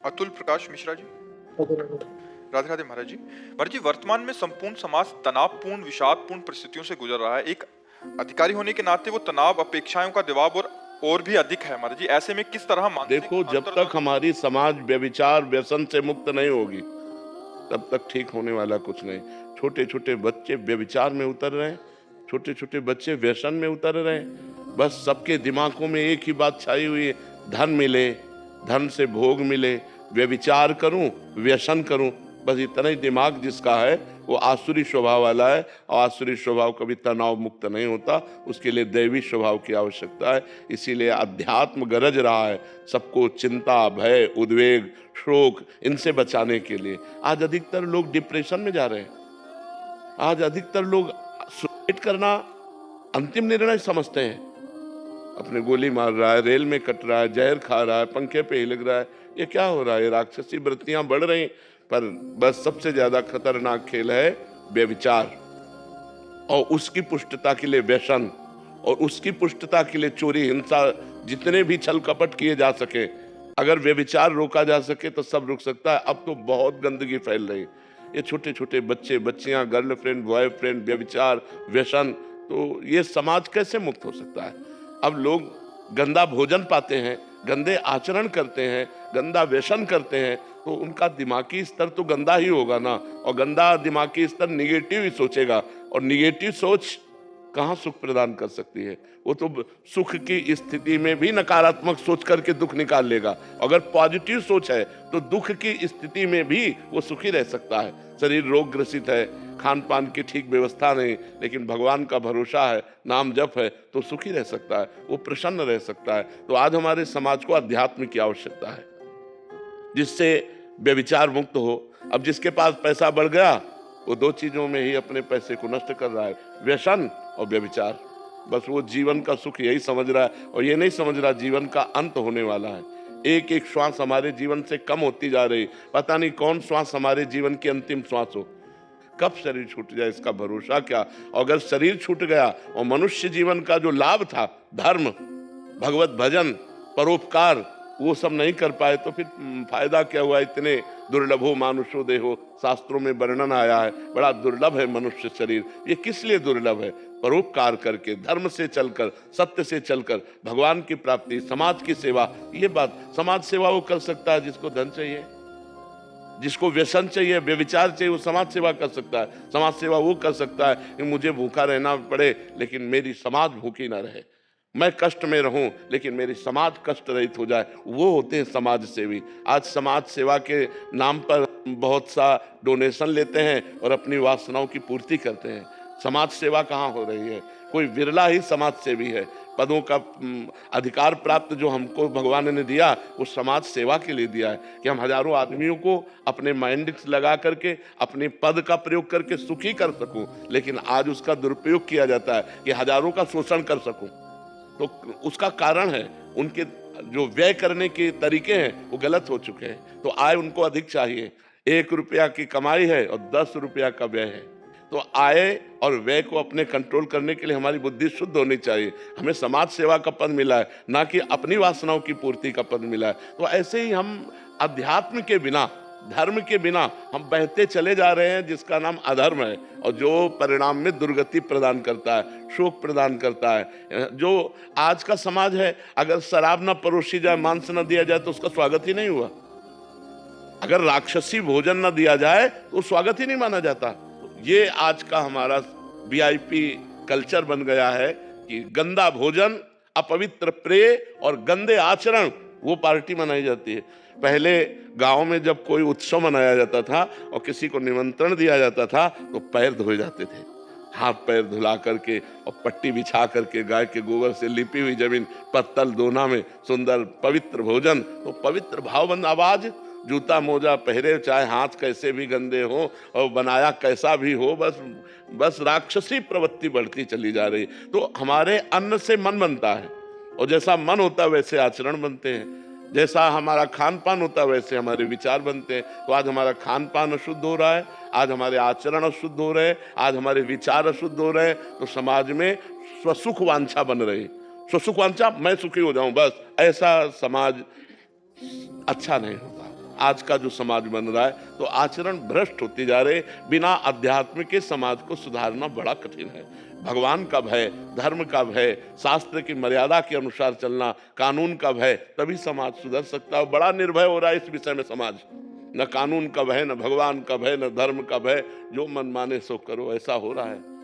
अतुल प्रकाश मिश्रा जी। राधे राधे महाराज जी। महाराज जी, वर्तमान में संपूर्ण समाज तनावपूर्ण विषादपूर्ण परिस्थितियों से गुजर रहा है। एक अधिकारी होने के नाते वो तनाव, अपेक्षाओं का दबाव और भी अधिक है महाराज जी। ऐसे में किस तरह मानसिक देखो, जब तक हमारी समाज व्यभिचार व्यसन से मुक्त नहीं होगी तब तक ठीक होने वाला कुछ नहीं। छोटे छोटे बच्चे व्यभिचार में उतर रहे हैं, छोटे छोटे बच्चे व्यसन में उतर रहे हैं। बस सबके दिमागों में एक ही बात छाई हुई है, धन मिले, धन से भोग मिले, व्यभिचार करूं, व्यसन करूं। बस इतना ही दिमाग जिसका है वो आसुरी स्वभाव वाला है, और आसुरी स्वभाव कभी तनाव मुक्त नहीं होता। उसके लिए दैवी स्वभाव की आवश्यकता है। इसीलिए अध्यात्म गरज रहा है सबको चिंता, भय, उद्वेग, शोक इनसे बचाने के लिए। आज अधिकतर लोग डिप्रेशन में जा रहे हैं। आज अधिकतर लोग सुसाइड करना अंतिम निर्णय समझते हैं। अपने गोली मार रहा है, रेल में कट रहा है, जहर खा रहा है, पंखे पे ही लग रहा है। ये क्या हो रहा है? राक्षसी वृत्तियां बढ़ रही। पर बस सबसे ज्यादा खतरनाक खेल है व्यभिचार, और उसकी पुष्टता के लिए व्यसन, और उसकी पुष्टता के लिए चोरी, हिंसा, जितने भी छल कपट किए जा सके। अगर व्यभिचार रोका जा सके तो सब रुक सकता है। अब तो बहुत गंदगी फैल रही। ये छोटे छोटे बच्चे, बच्चियां, गर्लफ्रेंड, बॉयफ्रेंड, व्यभिचार, व्यसन, तो ये समाज कैसे मुक्त हो सकता है? अब लोग गंदा भोजन पाते हैं, गंदे आचरण करते हैं, गंदा व्यसन करते हैं, तो उनका दिमागी स्तर तो गंदा ही होगा ना। और गंदा दिमागी स्तर निगेटिव ही सोचेगा, और निगेटिव सोच कहाँ सुख प्रदान कर सकती है? वो तो सुख की स्थिति में भी नकारात्मक सोच करके दुख निकाल लेगा। अगर पॉजिटिव सोच है तो दुख की स्थिति में भी वो सुखी रह सकता है। शरीर रोग ग्रसित है, खान पान की ठीक व्यवस्था नहीं, लेकिन भगवान का भरोसा है, नाम जप है, तो सुखी रह सकता है, वो प्रसन्न रह सकता है। तो आज हमारे समाज को अध्यात्म की आवश्यकता है, जिससे व्यभिचार मुक्त हो। अब जिसके पास पैसा बढ़ गया वो दो चीजों में ही अपने पैसे को नष्ट कर रहा है, व्यसन और व्यभिचार। बस वो जीवन का सुख यही समझ रहा है, और ये नहीं समझ रहा जीवन का अंत होने वाला है। एक एक श्वास हमारे जीवन से कम होती जा रही। पता नहीं कौन श्वास हमारे जीवन की अंतिम श्वास हो, कब शरीर छूट जाए इसका भरोसा क्या। अगर शरीर छूट गया और मनुष्य जीवन का जो लाभ था, धर्म, भगवत भजन, परोपकार, वो सब नहीं कर पाए तो फिर फायदा क्या हुआ? इतने दुर्लभो मानुषो देहो, शास्त्रों में वर्णन आया है, बड़ा दुर्लभ है मनुष्य शरीर। ये किस लिए दुर्लभ है? परोपकार करके, धर्म से चलकर, सत्य से चलकर भगवान की प्राप्ति, समाज की सेवा। ये बात, समाज सेवा वो कर सकता है जिसको धन चाहिए, जिसको व्यसन चाहिए, व्यभिचार चाहिए, वो समाज सेवा कर सकता है। समाज सेवा वो कर सकता है कि मुझे भूखा रहना पड़े लेकिन मेरी समाज भूखी ना रहे, मैं कष्ट में रहूं लेकिन मेरी समाज कष्ट रहित हो जाए। वो होते हैं समाज सेवी। आज समाज सेवा के नाम पर बहुत सा डोनेशन लेते हैं और अपनी वासनाओं की पूर्ति करते हैं। समाज सेवा कहाँ हो रही है? कोई विरला ही समाज सेवी है। पदों का अधिकार प्राप्त जो हमको भगवान ने दिया वो समाज सेवा के लिए दिया है, कि हम हजारों आदमियों को अपने माइंड लगा करके, अपने पद का प्रयोग करके सुखी कर सकूं। लेकिन आज उसका दुरुपयोग किया जाता है कि हजारों का शोषण कर सकूं। तो उसका कारण है उनके जो व्यय करने के तरीके हैं वो गलत हो चुके हैं। तो आय उनको अधिक चाहिए। 1 रुपया की कमाई है और 10 रुपया का व्यय है। तो आय और व्यय को अपने कंट्रोल करने के लिए हमारी बुद्धि शुद्ध होनी चाहिए। हमें समाज सेवा का पद मिला है, ना कि अपनी वासनाओं की पूर्ति का पद मिला है। तो ऐसे ही हम अध्यात्म के बिना, धर्म के बिना हम बहते चले जा रहे हैं, जिसका नाम अधर्म है, और जो परिणाम में दुर्गति प्रदान करता है, शोक प्रदान करता है। जो आज का समाज है, अगर शराब ना परोसी जाए, मांस न दिया जाए तो उसका स्वागत ही नहीं हुआ। अगर राक्षसी भोजन न दिया जाए तो स्वागत ही नहीं माना जाता। ये आज का हमारा वीआईपी कल्चर बन गया है कि गंदा भोजन, अपवित्र प्रेय और गंदे आचरण, वो पार्टी मनाई जाती है। पहले गांव में जब कोई उत्सव मनाया जाता था और किसी को निमंत्रण दिया जाता था तो पैर धोए जाते थे, हाथ पैर धुला करके और पट्टी बिछा करके, गाय के गोबर से लिपी हुई जमीन, पत्तल दोना में सुंदर पवित्र भोजन। तो पवित्र भावबंद आवाज, जूता मोजा पहरे, चाहे हाथ कैसे भी गंदे हो और बनाया कैसा भी हो, बस राक्षसी प्रवृत्ति बढ़ती चली जा रही। तो हमारे अन्न से मन बनता है, और जैसा मन होता है वैसे आचरण बनते हैं, जैसा हमारा खान पान होता है वैसे हमारे विचार बनते हैं। तो आज हमारा खान पान अशुद्ध हो रहा है, आज हमारे आचरण अशुद्ध हो रहे हैं, आज हमारे विचार अशुद्ध हो रहे हैं। तो समाज में स्वसुख वांछा बन रही। स्वसुख वांछा, मैं सुखी हो जाऊं बस, ऐसा समाज अच्छा नहीं होता। आज का जो समाज बन रहा है, तो आचरण भ्रष्ट होते जा रहे। बिना अध्यात्म के समाज को सुधारना बड़ा कठिन है। भगवान का भय, धर्म का भय, शास्त्र की मर्यादा के अनुसार चलना, कानून का भय, तभी समाज सुधर सकता है। बड़ा निर्भय हो रहा है इस विषय में समाज। न कानून का भय, न भगवान का भय, न धर्म का भय, जो मन माने सो करो, ऐसा हो रहा है।